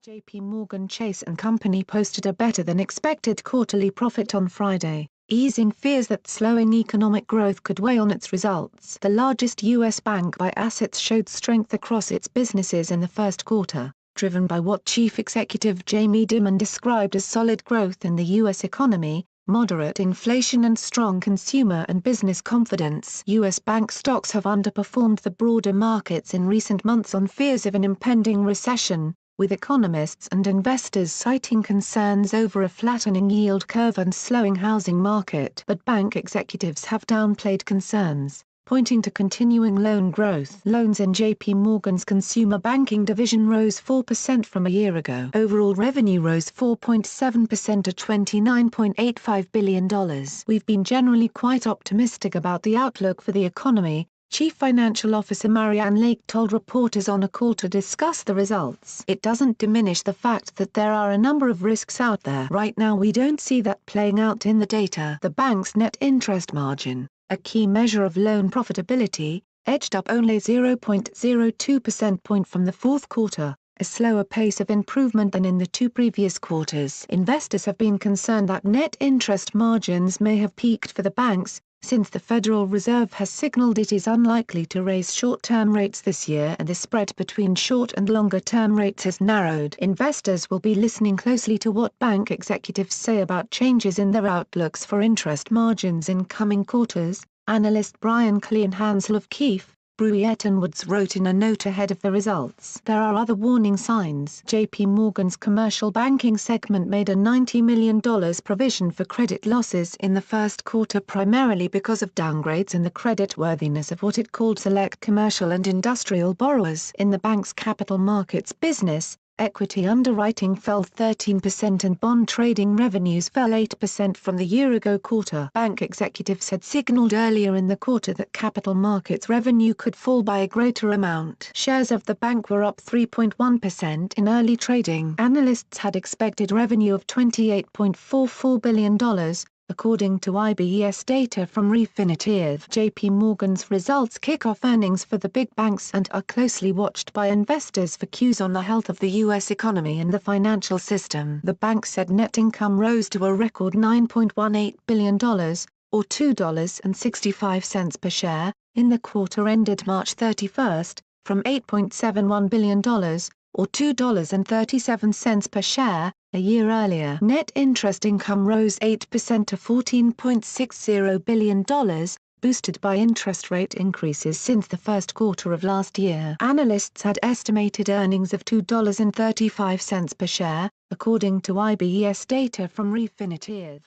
JPMorgan Chase & Company posted a better-than-expected quarterly profit on Friday, easing fears that slowing economic growth could weigh on its results. The largest U.S. bank by assets showed strength across its businesses in the first quarter, driven by what Chief Executive Jamie Dimon described as solid growth in the U.S. economy, moderate inflation and strong consumer and business confidence. U.S. bank stocks have underperformed the broader markets in recent months on fears of an impending recession, with economists and investors citing concerns over a flattening yield curve and slowing housing market. But bank executives have downplayed concerns, pointing to continuing loan growth. Loans in JPMorgan's consumer banking division rose 4% from a year ago. Overall revenue rose 4.7% to $29.85 billion. We've been generally quite optimistic about the outlook for the economy, Chief Financial Officer Marianne Lake told reporters on a call to discuss the results. It doesn't diminish the fact that there are a number of risks out there. Right now we don't see that playing out in the data. The bank's net interest margin, a key measure of loan profitability, edged up only 0.02 percentage point from the fourth quarter, a slower pace of improvement than in the two previous quarters. Investors have been concerned that net interest margins may have peaked for the banks, since the Federal Reserve has signaled it is unlikely to raise short-term rates this year and the spread between short and longer-term rates has narrowed. Investors will be listening closely to what bank executives say about changes in their outlooks for interest margins in coming quarters, analyst Brian Kleinhansel of Keefe, Bruyette & Woods wrote in a note ahead of the results. There are other warning signs. JPMorgan's commercial banking segment made a $90 million provision for credit losses in the first quarter primarily because of downgrades in the creditworthiness of what it called select commercial and industrial borrowers. In the bank's capital markets business, equity underwriting fell 13% and bond trading revenues fell 8% from the year-ago quarter. Bank executives had signaled earlier in the quarter that capital markets revenue could fall by a greater amount. Shares of the bank were up 3.1% in early trading. Analysts had expected revenue of $28.44 billion, according to IBES data from Refinitiv. JPMorgan's results kick off earnings for the big banks and are closely watched by investors for cues on the health of the U.S. economy and the financial system. The bank said net income rose to a record $9.18 billion, or $2.65 per share, in the quarter ended March 31, from $8.71 billion, or $2.37 per share, a year earlier. Net interest income rose 8% to $14.60 billion, boosted by interest rate increases since the first quarter of last year. Analysts had estimated earnings of $2.35 per share, according to IBES data from Refinitiv.